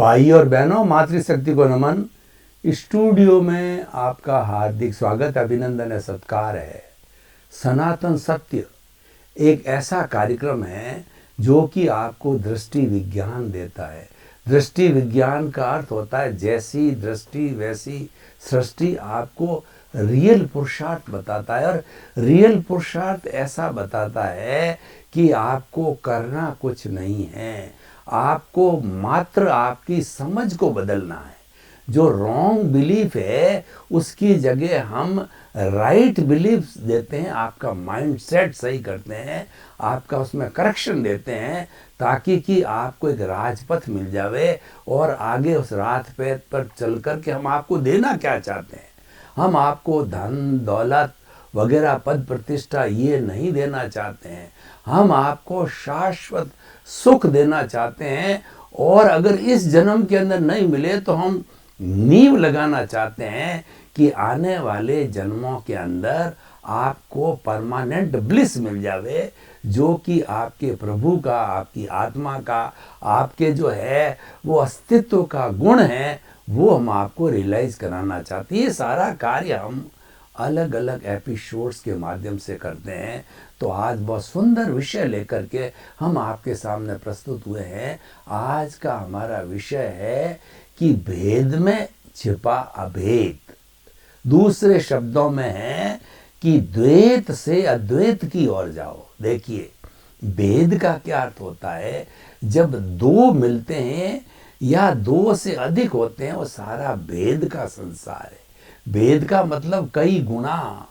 भाई और बहनों, मातृशक्ति को नमन। स्टूडियो में आपका हार्दिक स्वागत, अभिनंदन है, सत्कार है। सनातन सत्य एक ऐसा कार्यक्रम है जो कि आपको दृष्टि विज्ञान देता है। दृष्टि विज्ञान का अर्थ होता है जैसी दृष्टि वैसी सृष्टि। आपको रियल पुरुषार्थ बताता है, और रियल पुरुषार्थ ऐसा बताता है कि आपको करना कुछ नहीं है, आपको मात्र आपकी समझ को बदलना है। जो रॉन्ग बिलीफ है उसकी जगह हम राइट बिलीफ देते हैं, आपका माइंडसेट सही करते हैं, आपका उसमें करेक्शन देते हैं, ताकि कि आपको एक राजपथ मिल जावे और आगे उस राजपथ पर चल कर के हम आपको देना क्या चाहते हैं। हम आपको धन दौलत वगैरह पद प्रतिष्ठा ये नहीं देना चाहते हैं, हम आपको शाश्वत सुख देना चाहते हैं। और अगर इस जन्म के अंदर नहीं मिले तो हम नींव लगाना चाहते हैं कि आने वाले जन्मों के अंदर आपको परमानेंट ब्लिस मिल जावे, जो कि आपके प्रभु का, आपकी आत्मा का, आपके जो है वो अस्तित्व का गुण है, वो हम आपको रियलाइज कराना चाहते हैं। ये सारा कार्य हम अलग अलग एपिसोड्स के माध्यम से करते हैं। तो आज बहुत सुंदर विषय लेकर के हम आपके सामने प्रस्तुत हुए हैं। आज का हमारा विषय है कि भेद में छिपा अभेद। दूसरे शब्दों में है कि द्वैत से अद्वैत की ओर जाओ। देखिए, भेद का क्या अर्थ होता है? जब दो मिलते हैं या दो से अधिक होते हैं, वो सारा भेद का संसार है। भेद का मतलब कई गुना।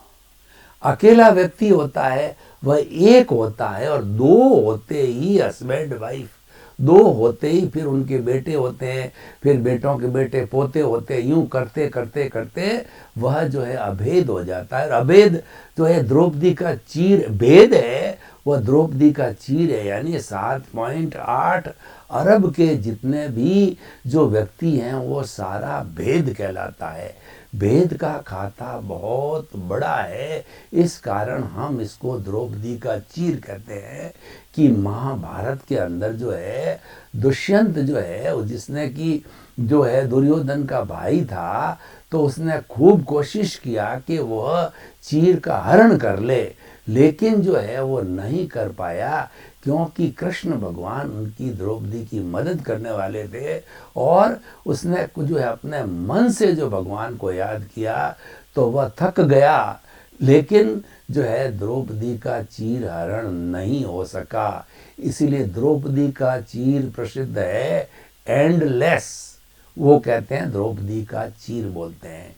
अकेला व्यक्ति होता है वह एक होता है, और दो होते ही हस्बैंड वाइफ, दो होते ही फिर उनके बेटे होते हैं, फिर बेटों के बेटे पोते होते हैं। यूं करते करते करते वह जो है अभेद हो जाता है। और अभेद जो है द्रौपदी का चीर, भेद है वह द्रौपदी का चीर है। यानी 7.8 अरब के जितने भी जो व्यक्ति हैं वो सारा भेद कहलाता है। भेद का खाता बहुत बड़ा है, इस कारण हम इसको द्रौपदी का चीर कहते हैं। कि महाभारत के अंदर जो है दुष्यंत जो है, जिसने कि जो है दुर्योधन का भाई था, तो उसने खूब कोशिश किया कि वह चीर का हरण कर ले, लेकिन जो है वो नहीं कर पाया, क्योंकि कृष्ण भगवान उनकी द्रौपदी की मदद करने वाले थे। और उसने जो है अपने मन से जो भगवान को याद किया तो वह थक गया, लेकिन जो है द्रौपदी का चीर हरण नहीं हो सका। इसीलिए द्रौपदी का चीर प्रसिद्ध है, एंडलेस। वो कहते हैं द्रौपदी का चीर बोलते हैं।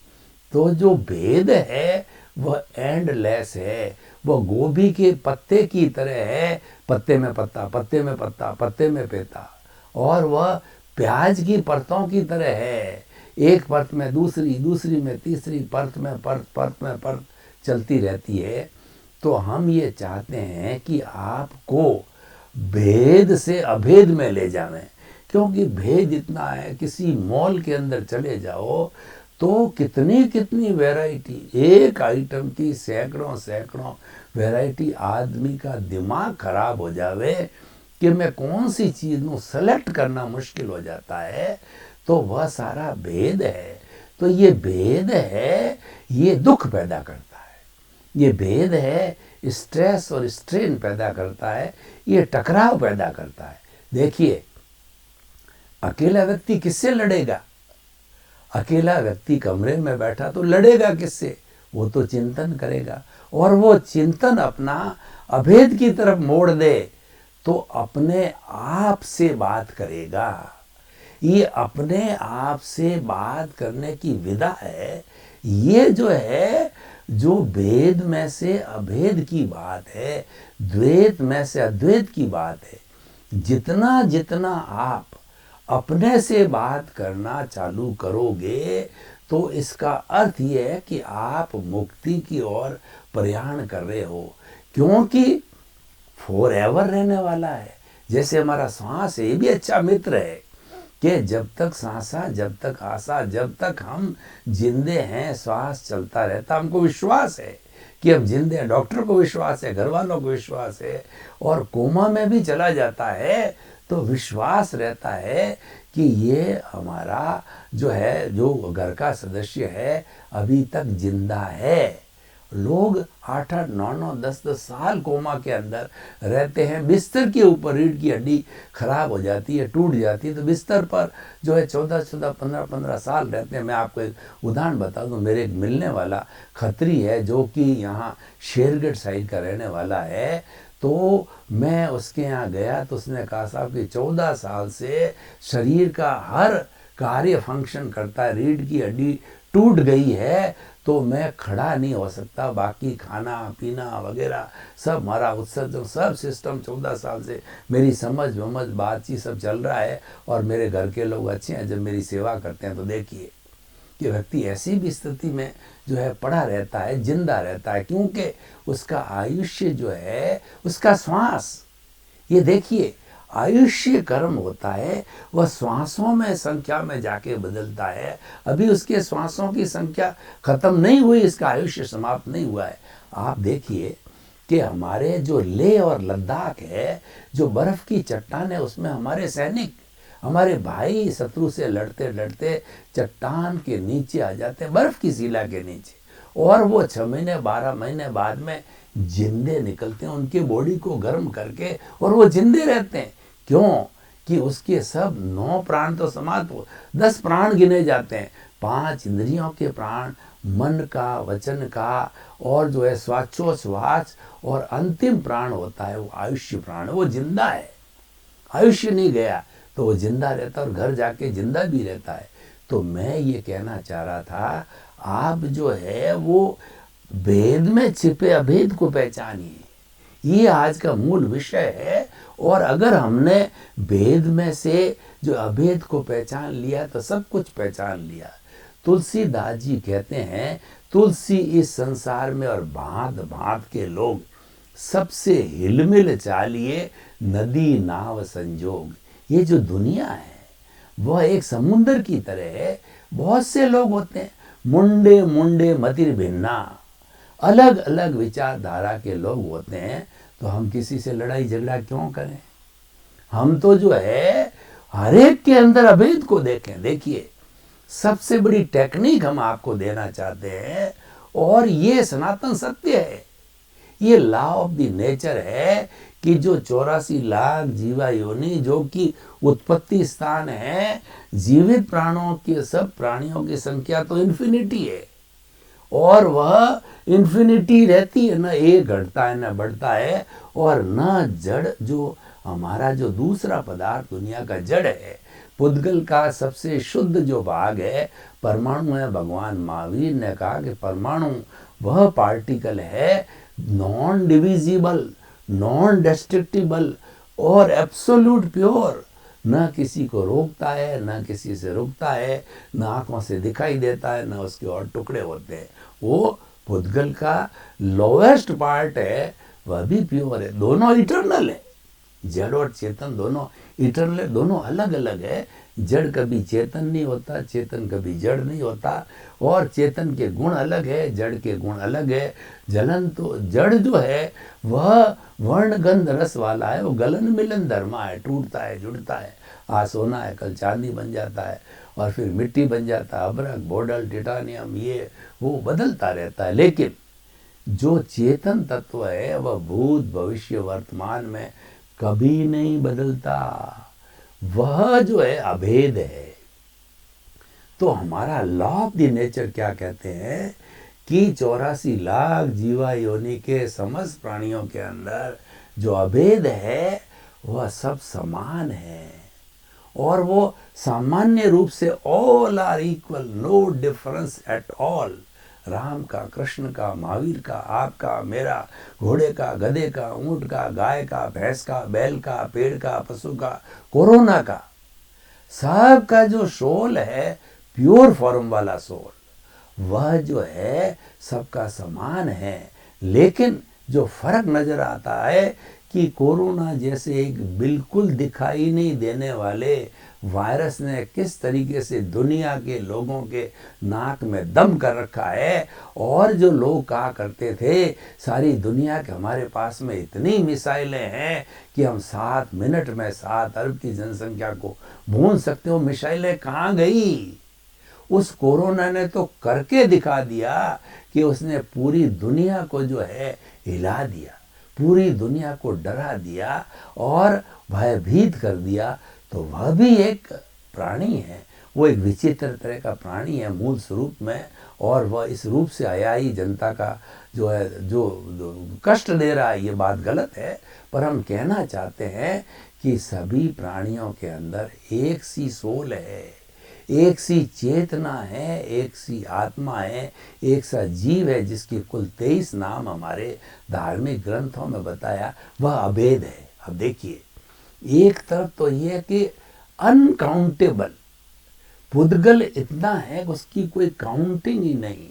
तो जो भेद है वह एंडलेस है। वह गोभी के पत्ते की तरह है, पत्ते में पत्ता, पत्ते में पत्ता, पत्ते में पेता। और वह प्याज की परतों की तरह है, एक परत में दूसरी, दूसरी में तीसरी, परत में परत, परत में परत चलती रहती है। तो हम ये चाहते हैं कि आपको भेद से अभेद में ले जावें, क्योंकि भेद इतना है। किसी मॉल के अंदर चले जाओ तो कितनी कितनी वैरायटी, एक आइटम की सैकड़ों सैकड़ों वैरायटी। आदमी का दिमाग खराब हो जावे कि मैं कौन सी चीज़ ਨੂੰ सेलेक्ट करना मुश्किल हो जाता है। तो वह सारा भेद है। तो ये भेद है, ये दुख पैदा करता है। ये भेद है, स्ट्रेस और स्ट्रेन पैदा करता है, ये टकराव पैदा करता है। देखिए, अकेला व्यक्ति किससे लड़ेगा? अकेला व्यक्ति कमरे में बैठा तो लड़ेगा किससे? वो तो चिंतन करेगा, और वो चिंतन अपना अभेद की तरफ मोड़ दे तो अपने आप से बात करेगा। ये अपने आप से बात करने की विधा है। ये जो है, जो भेद में से अभेद की बात है, द्वैत में से अद्वैत की बात है। जितना जितना आप अपने से बात करना चालू करोगे तो इसका अर्थ ये है कि आप मुक्ति की ओर प्रयाण कर रहे हो, क्योंकि फॉरएवर रहने वाला है। जैसे हमारा सांस है, ये भी अच्छा मित्र है कि जब तक सांसा, जब तक आशा, जब तक हम जिंदे हैं श्वास चलता रहता। हमको विश्वास है कि अब जिंदे हैं, डॉक्टर को विश्वास है, घर वालों को विश्वास है, और कोमा में भी चला जाता है तो विश्वास रहता है कि ये हमारा जो है, जो घर का सदस्य है, अभी तक जिंदा है। लोग 8-8, 9-9, 10-10 साल कोमा के अंदर रहते हैं, बिस्तर के ऊपर रीढ़ की हड्डी खराब हो जाती है, टूट जाती है, तो बिस्तर पर जो है 14-14, 15-15 साल रहते हैं। मैं आपको एक उदाहरण बता दूं, मेरे एक मिलने वाला खत्री है जो कि यहाँ शेरगढ़ साइड का रहने वाला है। तो मैं उसके यहाँ गया तो उसने कहा साहब कि 14 साल से शरीर का हर कार्य फंक्शन करता है, रीढ़ की हड्डी टूट गई है, तो मैं खड़ा नहीं हो सकता, बाकी खाना पीना वगैरह सब हमारा उत्सर्जन सब सिस्टम 14 साल से मेरी समझ वमझ बातचीत सब चल रहा है। और मेरे घर के लोग अच्छे हैं, जब मेरी सेवा करते हैं तो देखिए कि व्यक्ति ऐसी भी स्थिति में जो है पड़ा रहता है, जिंदा रहता है, क्योंकि उसका आयुष्य जो है, उसका श्वास, ये देखिए आयुष्य कर्म होता है, वह श्वासों में संख्या में जाके बदलता है। अभी उसके श्वासों की संख्या खत्म नहीं हुई, इसका आयुष्य समाप्त नहीं हुआ है। आप देखिए कि हमारे जो लेह और लद्दाख है, जो बर्फ की चट्टान है, उसमें हमारे सैनिक, हमारे भाई शत्रु से लड़ते लड़ते चट्टान के नीचे आ जाते हैं, बर्फ की शिला के नीचे, और वो 6 महीने 12 महीने बाद में जिंदे निकलते हैं, उनके बॉडी को गर्म करके, और वो जिंदे रहते हैं। क्यों? कि उसके सब 9 प्राण तो समाप्त हो, 10 प्राण गिने जाते हैं, 5 इंद्रियों के प्राण, मन का, वचन का, और जो है श्वासोच्छ्वास, और अंतिम प्राण होता है वो आयुष्य प्राण, वो जिंदा है, आयुष्य नहीं गया, तो वो जिंदा रहता है और घर जाके जिंदा भी रहता है। तो मैं ये कहना चाह रहा था, आप जो है वो भेद में छिपे अभेद को पहचानिए, ये आज का मूल विषय है। और अगर हमने भेद में से जो अभेद को पहचान लिया तो सब कुछ पहचान लिया। तुलसीदास जी कहते हैं, तुलसी इस संसार में और भांत भांत के लोग, सबसे हिलमिल चालिए नदी नाव संजोग। ये जो दुनिया है वह एक समुद्र की तरह है, बहुत से लोग होते हैं, मुंडे मुंडे मतिर भिन्ना, अलग अलग विचारधारा के लोग होते हैं। तो हम किसी से लड़ाई झगड़ा क्यों करें? हम तो जो है हर एक के अंदर अभेद को देखें। देखिए सबसे बड़ी टेक्निक हम आपको देना चाहते हैं, और ये सनातन सत्य है, ये लॉ ऑफ द नेचर है कि जो 84 लाख जीवा योनि जो कि उत्पत्ति स्थान है, जीवित प्राणों के, सब प्राणियों की संख्या तो इन्फिनिटी है, और वह इन्फिनिटी रहती है, न एक घटता है न बढ़ता है, और न जड़, जो हमारा जो दूसरा पदार्थ दुनिया का जड़ है, पुद्गल का सबसे शुद्ध जो भाग है परमाणु है। भगवान महावीर ने कहा कि परमाणु वह पार्टिकल है नॉन डिविजिबल, नॉन डिस्ट्रक्टिबल और एब्सोल्यूट प्योर, न किसी को रोकता है, न किसी से रुकता है, न आंखों से दिखाई देता है, न उसके और टुकड़े होते हैं। वो पुद्गल का लोएस्ट पार्ट है, वह भी प्योर है। दोनों इटर्नल है, जड़ और चेतन दोनों इटर्नल, दोनों अलग अलग है। जड़ कभी चेतन नहीं होता, चेतन कभी जड़ नहीं होता, और चेतन के गुण अलग है, जड़ के गुण अलग है। जलन तो जड़ जो है वह वर्ण गंध रस वाला है, वो गलन मिलन धर्मा है, टूटता है, जुड़ता है, आज सोना है कल चांदी बन जाता है, और फिर मिट्टी बन जाता है, अभ्रक, बोडल, टिटानियम, ये वो बदलता रहता है। लेकिन जो चेतन तत्व है वह भूत भविष्य वर्तमान में कभी नहीं बदलता, वह जो है अभेद है। तो हमारा लॉ ऑफ द नेचर क्या कहते हैं कि 84 लाख जीवा योनि के समस्त प्राणियों के अंदर जो अभेद है वह सब समान है, और वो सामान्य रूप से all are equal, no difference at all. Ram का, कृष्ण का, महावीर का, आपका, मेरा, घोड़े का, गधे का, ऊंट का, गाय का, भैंस का, बैल का, पेड़ का, पशु का, कोरोना का, सबका जो सोल है प्योर फॉर्म वाला सोल, वह जो है सबका समान है। लेकिन जो फर्क नजर आता है कि कोरोना जैसे एक बिल्कुल दिखाई नहीं देने वाले वायरस ने किस तरीके से दुनिया के लोगों के नाक में दम कर रखा है। और जो लोग कहा करते थे सारी दुनिया के हमारे पास में इतनी मिसाइलें हैं कि हम 7 मिनट में 7 अरब की जनसंख्या को भून सकते हो, मिसाइलें कहाँ गई? उस कोरोना ने तो करके दिखा दिया कि उसने पूरी दुनिया को जो है हिला दिया, पूरी दुनिया को डरा दिया और भयभीत कर दिया। तो वह भी एक प्राणी है, वो एक विचित्र तरह का प्राणी है मूल स्वरूप में, और वह इस रूप से आया ही जनता का जो है जो कष्ट दे रहा है। ये बात गलत है, पर हम कहना चाहते हैं कि सभी प्राणियों के अंदर एक सी सोल है, एक सी चेतना है, एक सी आत्मा है, एक सा जीव है, जिसकी कुल 23 नाम हमारे धार्मिक ग्रंथों में बताया, वह अभेद है। अब देखिए, एक तरफ तो ये है कि अनकाउंटेबल पुद्गल इतना है कि उसकी कोई काउंटिंग ही नहीं,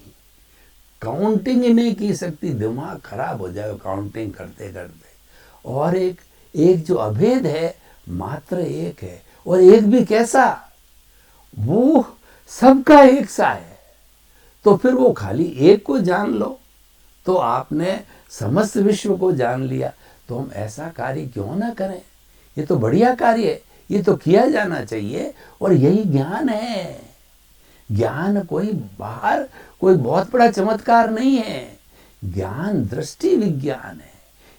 काउंटिंग ही नहीं की सकती, दिमाग खराब हो जाए काउंटिंग करते करते। और एक जो अभेद है मात्र एक है, और एक भी कैसा, वो सबका एक सा है। तो फिर वो खाली एक को जान लो तो आपने समस्त विश्व को जान लिया। तो हम ऐसा कार्य क्यों ना करें? ये तो बढ़िया कार्य है, ये तो किया जाना चाहिए, और यही ज्ञान है। ज्ञान कोई बाहर कोई बहुत बड़ा चमत्कार नहीं है, ज्ञान दृष्टि विज्ञान है।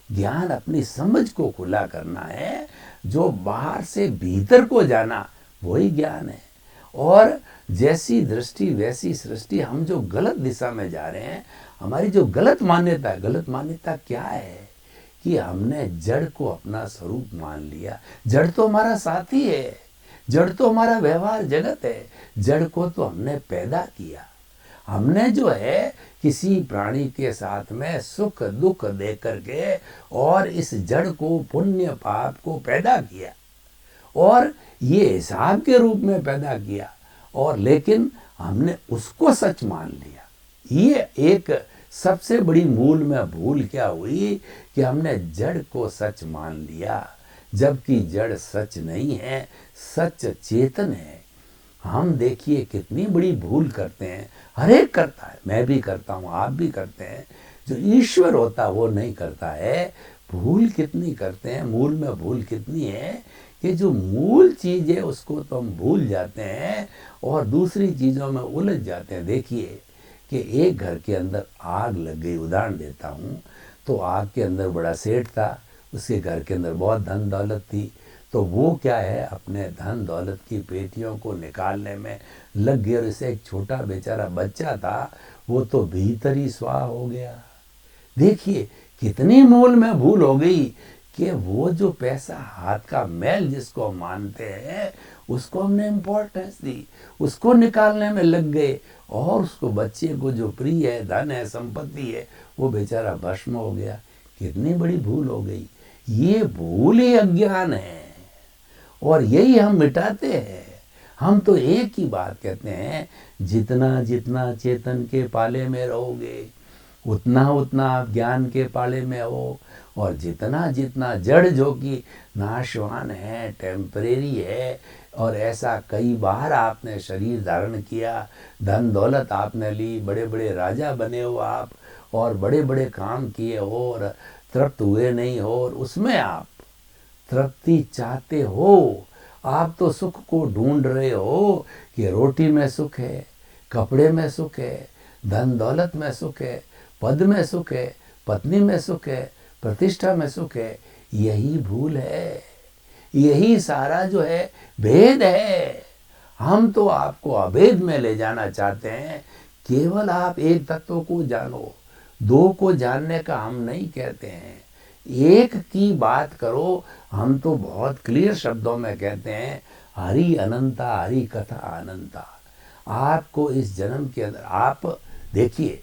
ज्ञान अपनी समझ को खुला करना है, जो बाहर से भीतर को जाना वही ज्ञान है। और जैसी दृष्टि वैसी सृष्टि। हम जो गलत दिशा में जा रहे हैं, हमारी जो गलत मान्यता क्या है कि हमने जड़ को अपना स्वरूप मान लिया। जड़ तो हमारा साथी है, जड़ तो हमारा व्यवहार जगत है, जड़ को तो हमने पैदा किया। हमने जो है किसी प्राणी के साथ में सुख दुख दे करके और इस जड़ को पुण्य पाप को पैदा किया, और ये हिसाब के रूप में पैदा किया, और लेकिन हमने उसको सच मान लिया। ये एक सबसे बड़ी मूल में भूल क्या हुई कि हमने जड़ को सच मान लिया, जबकि जड़ सच नहीं है, सच चेतन है। हम देखिए कितनी बड़ी भूल करते हैं, हर एक करता है, मैं भी करता हूँ, आप भी करते हैं। जो ईश्वर होता वो नहीं करता है। भूल कितनी करते हैं, मूल में भूल कितनी है कि जो मूल चीज़ है उसको तो हम भूल जाते हैं और दूसरी चीज़ों में उलझ जाते हैं। देखिए कि एक घर के अंदर आग लग गई, उदाहरण देता हूँ, तो आग के अंदर बड़ा सेठ था, उसके घर के अंदर बहुत धन दौलत थी, तो वो क्या है अपने धन दौलत की पेटियों को निकालने में लग गया, और इसे एक छोटा बेचारा बच्चा था, वो तो भीतर ही स्वाह हो गया। देखिए कितनी मूल में भूल हो गई कि वो जो पैसा हाथ का मैल जिसको मानते हैं उसको हमने इम्पोर्टेंस दी, उसको निकालने में लग गए, और उसको बच्चे को जो प्रिय है, धन है, संपत्ति है, वो बेचारा भस्म हो गया। कितनी बड़ी भूल हो गई। ये भूल ही अज्ञान है, और यही हम मिटाते हैं। हम तो एक ही बात कहते हैं, जितना जितना चेतन के पाले में रहोगे उतना उतना आप ज्ञान के पाले में हो, और जितना जितना जड़ जो कि नाशवान है, टेम्परेरी है, और ऐसा कई बार आपने शरीर धारण किया, धन दौलत आपने ली, बड़े बड़े राजा बने हो आप, और बड़े बड़े काम किए हो और तृप्त हुए नहीं हो, और उसमें आप तृप्ति चाहते हो। आप तो सुख को ढूंढ रहे हो कि रोटी में सुख है, कपड़े में सुख है, धन दौलत में सुख है, पद में सुख है, पत्नी में सुख है, प्रतिष्ठा में सुख है। यही भूल है, यही सारा जो है भेद है। हम तो आपको अभेद में ले जाना चाहते हैं। केवल आप एक तत्व को जानो, दो को जानने का हम नहीं कहते हैं, एक की बात करो। हम तो बहुत क्लियर शब्दों में कहते हैं, हरि अनंता, हरि कथा अनंता। आपको इस जन्म के अंदर, आप देखिए,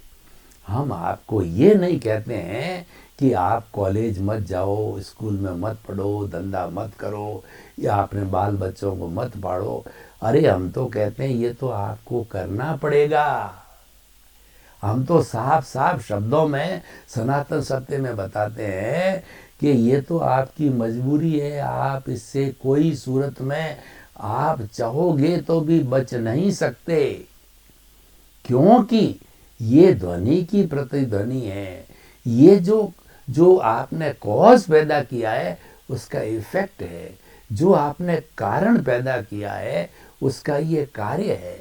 हम आपको ये नहीं कहते हैं कि आप कॉलेज मत जाओ, स्कूल में मत पढ़ो, धंधा मत करो, या अपने बाल बच्चों को मत पाढ़ो। अरे हम तो कहते हैं ये तो आपको करना पड़ेगा। हम तो साफ साफ शब्दों में सनातन सत्य में बताते हैं कि ये तो आपकी मजबूरी है। आप इससे कोई सूरत में आप चाहोगे तो भी बच नहीं सकते, क्योंकि ये ध्वनि की प्रतिध्वनि है। ये जो जो आपने कॉज पैदा किया है उसका इफेक्ट है, जो आपने कारण पैदा किया है उसका ये कार्य है।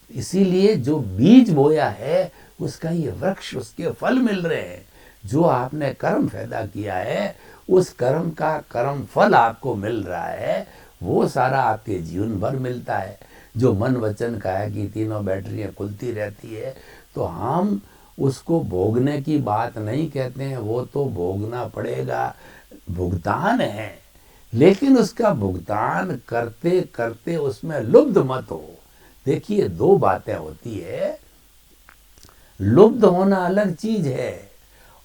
इसीलिए जो बीज बोया है उसका ये वृक्ष, उसके फल मिल रहे हैं। जो आपने कर्म पैदा किया है उस कर्म का कर्म फल आपको मिल रहा है, वो सारा आपके जीवन भर मिलता है। जो मन वचन काया की तीनों बैटरियां खुलती रहती है, तो हम उसको भोगने की बात नहीं कहते हैं, वो तो भोगना पड़ेगा, भुगतान है। लेकिन उसका भुगतान करते करते उसमें लुब्ध मत हो। देखिए, दो बातें होती है, लुब्ध होना अलग चीज है,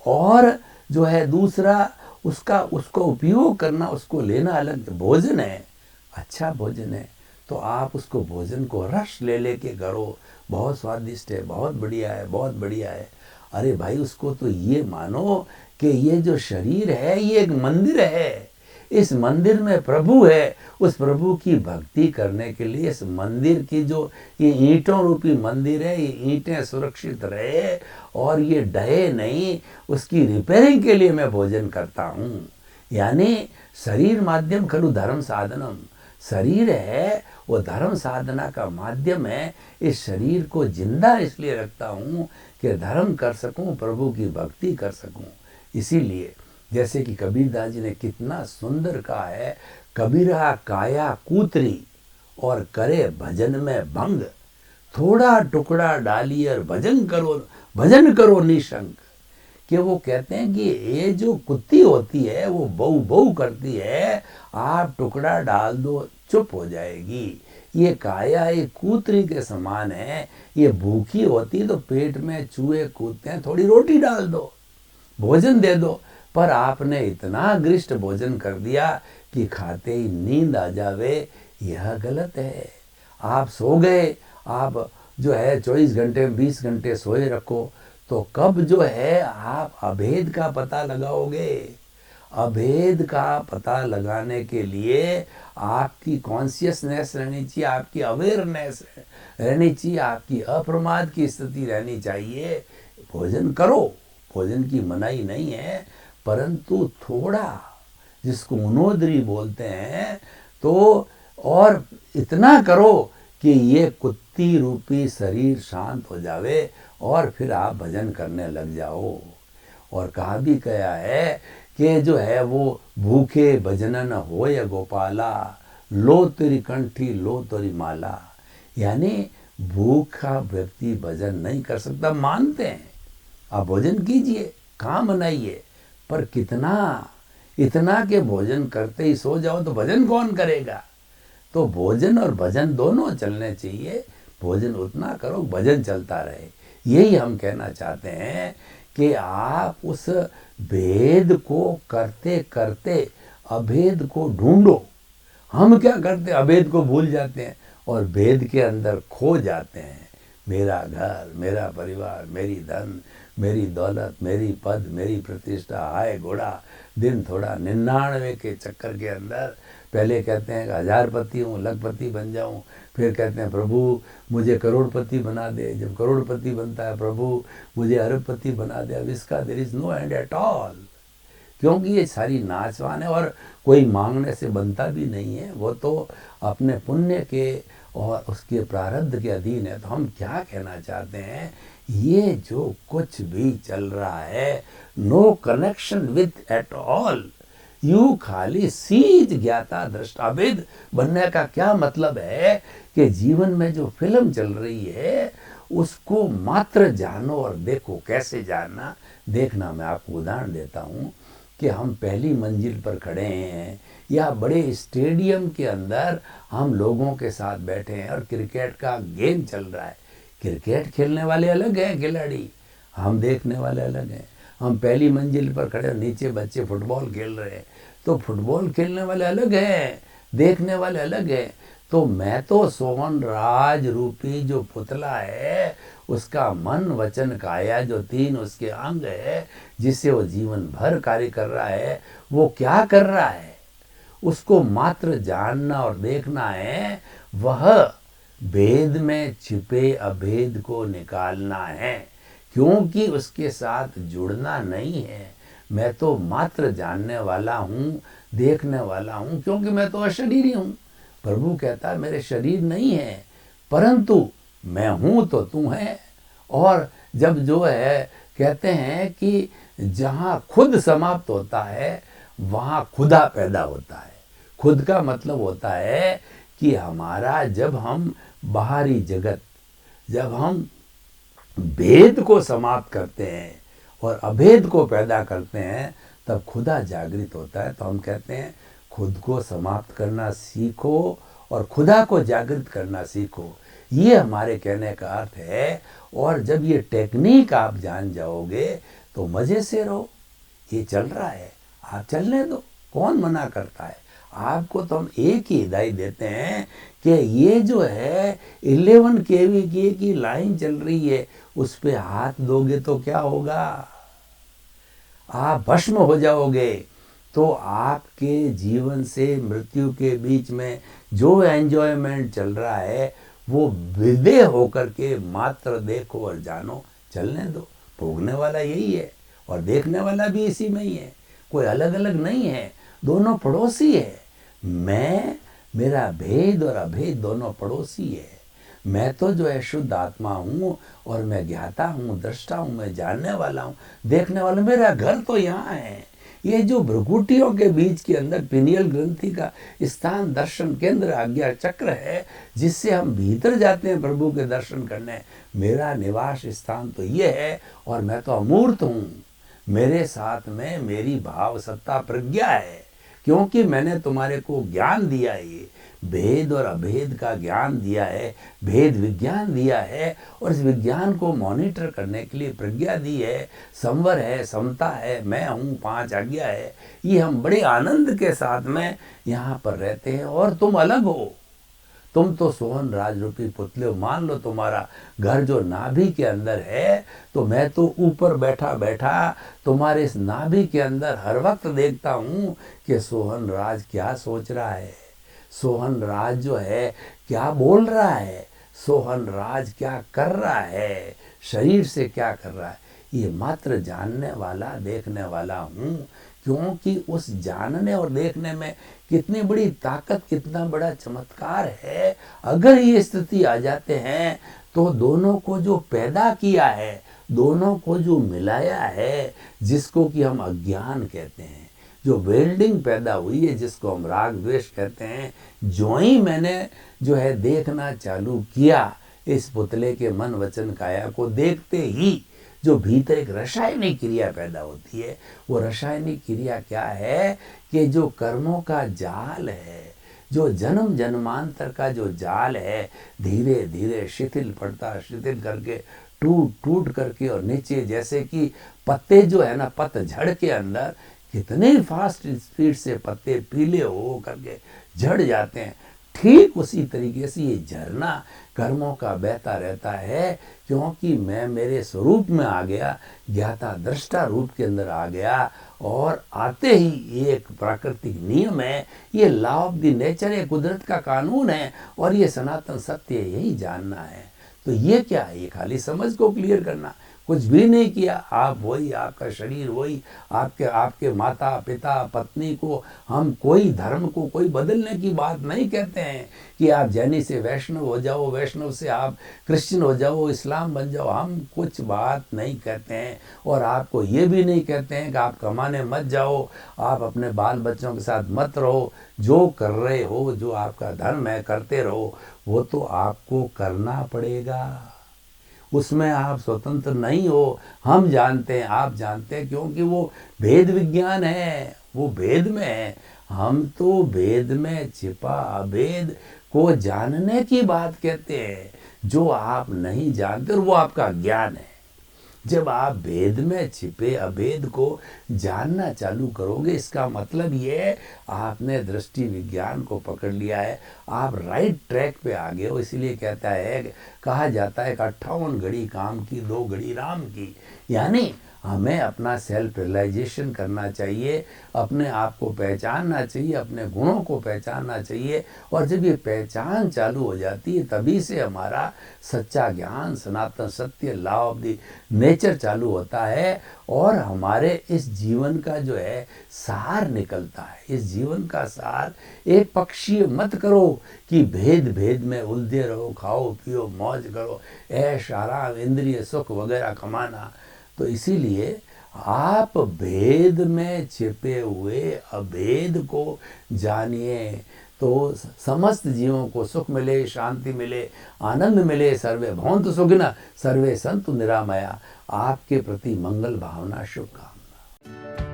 और जो है दूसरा उसको उपयोग करना, उसको लेना अलग। भोजन है, अच्छा भोजन है, तो आप उसको भोजन को रस ले लेके करो, बहुत स्वादिष्ट है, बहुत बढ़िया है, बहुत बढ़िया है। अरे भाई, उसको तो ये मानो कि ये जो शरीर है ये एक मंदिर है, इस मंदिर में प्रभु है। उस प्रभु की भक्ति करने के लिए इस मंदिर की जो ये ईंटों रूपी मंदिर है, ये ईंटें सुरक्षित रहे और ये ढहे नहीं, उसकी रिपेयरिंग के लिए मैं भोजन करता हूँ। यानी शरीर माध्यम खलु धर्म साधनम, शरीर है वो धर्म साधना का माध्यम है। इस शरीर को जिंदा इसलिए रखता हूँ कि धर्म कर सकूँ, प्रभु की भक्ति कर सकूँ। इसीलिए जैसे कि कबीरदास जी ने कितना सुंदर कहा है, कबीरा काया कूतरी और करे भजन में भंग, थोड़ा टुकड़ा डाली और भजन करो निशंक। कि वो कहते हैं कि ये जो कुत्ती होती है वो बहू बहू करती है, आप टुकड़ा डाल दो चुप हो जाएगी। ये काया एक कूतरी के समान है, ये भूखी होती तो पेट में चूहे कूदते हैं, थोड़ी रोटी डाल दो, भोजन दे दो। पर आपने इतना गृष्ट भोजन कर दिया कि खाते ही नींद आ जावे, यह गलत है। आप सो गए, आप जो है 24 घंटे 20 घंटे सोए रखो, तो कब जो है आप अभेद का पता लगाओगे। अभेद का पता लगाने के लिए आपकी कॉन्शियसनेस रहनी चाहिए, आपकी अवेयरनेस रहनी चाहिए, आपकी अप्रमाद की स्थिति रहनी चाहिए। भोजन करो, भोजन की मनाही नहीं है, परंतु थोड़ा, जिसको उनोदरी बोलते हैं, तो और इतना करो कि ये कुत्ती रूपी शरीर शांत हो जावे और फिर आप भजन करने लग जाओ। और कहा भी गया है कि जो है वो भूखे भजनन होय गोपाला, लो तेरी कंठी लो तेरी माला। यानी भूखा व्यक्ति भजन नहीं कर सकता, मानते हैं। आप भोजन कीजिए, कहाँ मनाइए, पर कितना, इतना के भोजन करते ही सो जाओ तो भजन कौन करेगा। तो भोजन और भजन दोनों चलने चाहिए। भोजन उतना करो, भजन चलता रहे। यही हम कहना चाहते हैं कि आप उस भेद को करते करते अभेद को ढूंढो। हम क्या करते, अभेद को भूल जाते हैं और भेद के अंदर खो जाते हैं। मेरा घर, मेरा परिवार, मेरी धन, मेरी दौलत, मेरी पद, मेरी प्रतिष्ठा, हाय घोड़ा, दिन थोड़ा, 99 के चक्कर के अंदर पहले कहते हैं कि 1000पति हूँ, लखपति बन जाऊँ, फिर कहते हैं प्रभु मुझे करोड़पति बना दे। जब करोड़पति बनता है, प्रभु मुझे अरबपति बना दे। अब इसका there is no end at all, क्योंकि ये सारी नाचवान है और कोई मांगने से बनता भी नहीं है, वो तो अपने पुण्य के और उसके प्रारब्ध के अधीन है। तो हम क्या कहना चाहते हैं, ये जो कुछ भी चल रहा है, no connection with at all, you खाली सीज ज्ञाता दृष्टा। अभेद बनने का क्या मतलब है कि जीवन में जो फिल्म चल रही है उसको मात्र जानो और देखो। कैसे जानना, देखना, मैं आपको उदाहरण देता हूँ कि हम पहली मंजिल पर खड़े हैं या बड़े स्टेडियम के अंदर हम लोगों के साथ बैठे हैं और क्रिकेट का गेम चल रहा है। क्रिकेट खेलने वाले अलग हैं खिलाड़ी, हम देखने वाले अलग हैं। हम पहली मंजिल पर खड़े, नीचे बच्चे फुटबॉल खेल रहे हैं, तो फुटबॉल खेलने वाले अलग हैं, देखने वाले अलग हैं। तो मैं तो सोहन राज रूपी जो पुतला है, उसका मन वचन काया जो 3 उसके अंग है, जिससे वो जीवन भर कार्य कर रहा है, वो क्या कर रहा है, उसको मात्र जानना और देखना है, वह भेद में छिपे अभेद को निकालना है, क्योंकि उसके साथ जुड़ना नहीं है। मैं तो मात्र जानने वाला हूँ, देखने वाला हूँ, क्योंकि मैं तो अशरीरी हूँ। प्रभु कहता है मेरे शरीर नहीं है, परंतु मैं हूँ तो तू है। और जब जो है कहते हैं कि जहाँ खुद समाप्त होता है वहाँ खुदा पैदा होता है। खुद का मतलब होता है कि हमारा जब हम बाहरी जगत, जब हम भेद को समाप्त करते हैं और अभेद को पैदा करते हैं, तब खुदा जागृत होता है। तो हम कहते हैं खुद को समाप्त करना सीखो और खुदा को जागृत करना सीखो, ये हमारे कहने का अर्थ है। और जब ये टेक्निक आप जान जाओगे तो मज़े से रहो। ये चल रहा है, आप चलने दो, कौन मना करता है। आपको तो हम एक ही हिदायत देते हैं कि ये जो है 11 kV की लाइन चल रही है, उस पे हाथ दोगे तो क्या होगा, आप भस्म हो जाओगे। तो आपके जीवन से मृत्यु के बीच में जो एंजॉयमेंट चल रहा है वो विदेह होकर के मात्र देखो और जानो, चलने दो। भोगने वाला यही है और देखने वाला भी इसी में ही है, कोई अलग अलग नहीं है, दोनों पड़ोसी है। मैं, मेरा भेद और अभेद दोनों पड़ोसी है। मैं तो जो है शुद्ध आत्मा हूँ और मैं ज्ञाता हूँ, दृष्टा हूँ, मैं जानने वाला हूँ, देखने वाला। मेरा घर तो यहाँ है। ये जो भ्रुकुटियों के बीच के अंदर पिनियल ग्रंथि का स्थान दर्शन केंद्र आज्ञा चक्र है, जिससे हम भीतर जाते हैं प्रभु के दर्शन करने, मेरा निवास स्थान तो ये है। और मैं तो अमूर्त हूँ, मेरे साथ में मेरी भाव सत्ता प्रज्ञा है, क्योंकि मैंने तुम्हारे को ज्ञान दिया है, ये भेद और अभेद का ज्ञान दिया है, भेद विज्ञान दिया है। और इस विज्ञान को मॉनिटर करने के लिए प्रज्ञा दी है, संवर है, समता है, मैं हूँ, 5 आज्ञा है। ये हम बड़े आनंद के साथ में यहाँ पर रहते हैं। और तुम अलग हो, तुम तो सोहन राज रूपी पुतले हो। मान लो तुम्हारा घर जो नाभि के अंदर है, तो मैं तो ऊपर बैठा बैठा तुम्हारे इस नाभि के अंदर हर वक्त देखता हूँ कि सोहन राज क्या सोच रहा है, सोहन राज जो है क्या बोल रहा है, सोहन राज क्या कर रहा है, शरीर से क्या कर रहा है। ये मात्र जानने वाला, देखने वाला हूँ, क्योंकि उस जानने और देखने में कितनी बड़ी ताकत, कितना बड़ा चमत्कार है। अगर ये स्थिति आ जाते हैं तो दोनों को जो पैदा किया है, दोनों को जो मिलाया है, जिसको कि हम अज्ञान कहते हैं, जो वेल्डिंग पैदा हुई है, जिसको हम राग द्वेष कहते हैं, जो ही मैंने जो है देखना चालू किया, इस पुतले के मन वचन काया को देखते ही जो भीतर एक रासायनिक क्रिया पैदा होती है। वो रासायनिक क्रिया क्या है कि जो कर्मों का जाल है, जो जन्म जन्मांतर का जो जाल है, धीरे धीरे शिथिल पड़ता, शिथिल करके टूट टूट करके, और नीचे जैसे कि पत्ते जो है ना, पतझड़ के अंदर कितने फास्ट स्पीड से पत्ते पीले हो करके झड़ जाते हैं, ठीक उसी तरीके से ये झरना कर्मों का बहता रहता है। क्योंकि मैं मेरे स्वरूप में आ गया, ज्ञाता दृष्टा रूप के अंदर आ गया, और आते ही ये एक प्राकृतिक नियम है, ये लॉ ऑफ द नेचर है, कुदरत का कानून है, और ये सनातन सत्य है, यही जानना है। तो ये क्या है, ये खाली समझ को क्लियर करना, कुछ भी नहीं किया। आप वही, आपका शरीर वही, आपके माता पिता पत्नी को, हम कोई धर्म को कोई बदलने की बात नहीं कहते हैं कि आप जैनी से वैष्णव हो जाओ, वैष्णव से आप क्रिश्चियन हो जाओ, इस्लाम बन जाओ, हम कुछ बात नहीं कहते हैं। और आपको ये भी नहीं कहते हैं कि आप कमाने मत जाओ, आप अपने बाल बच्चों के साथ मत रहो, जो कर रहे हो, जो आपका धर्म है करते रहो, वो तो आपको करना पड़ेगा, उसमें आप स्वतंत्र नहीं हो। हम जानते हैं, आप जानते हैं, क्योंकि वो भेद विज्ञान है, वो भेद में है। हम तो भेद में छिपा अभेद को जानने की बात कहते हैं, जो आप नहीं जानते, और वो आपका ज्ञान है। जब आप भेद में छिपे अभेद को जानना चालू करोगे, इसका मतलब ये है आपने दृष्टि विज्ञान को पकड़ लिया है, आप राइट ट्रैक पे आ गए हो। इसलिए कहा जाता है कि 58 घड़ी काम की, 2 घड़ी राम की। यानी हमें अपना सेल्फ रियलाइजेशन करना चाहिए, अपने आप को पहचानना चाहिए, अपने गुणों को पहचानना चाहिए। और जब ये पहचान चालू हो जाती है तभी से हमारा सच्चा ज्ञान, सनातन सत्य, लॉ ऑफ द नेचर चालू होता है और हमारे इस जीवन का जो है सार निकलता है। इस जीवन का सार एक पक्षीय मत करो कि भेद भेद में उलझे रहो, खाओ पियो मौज करो, ऐश आराम इंद्रिय सुख वगैरह कमाना। तो इसीलिए आप भेद में छिपे हुए अभेद को जानिए तो समस्त जीवों को सुख मिले, शांति मिले, आनंद मिले। सर्वे भवन्तु सुखिनः, सर्वे सन्तु निरामया। आपके प्रति मंगल भावना, शुभकामना।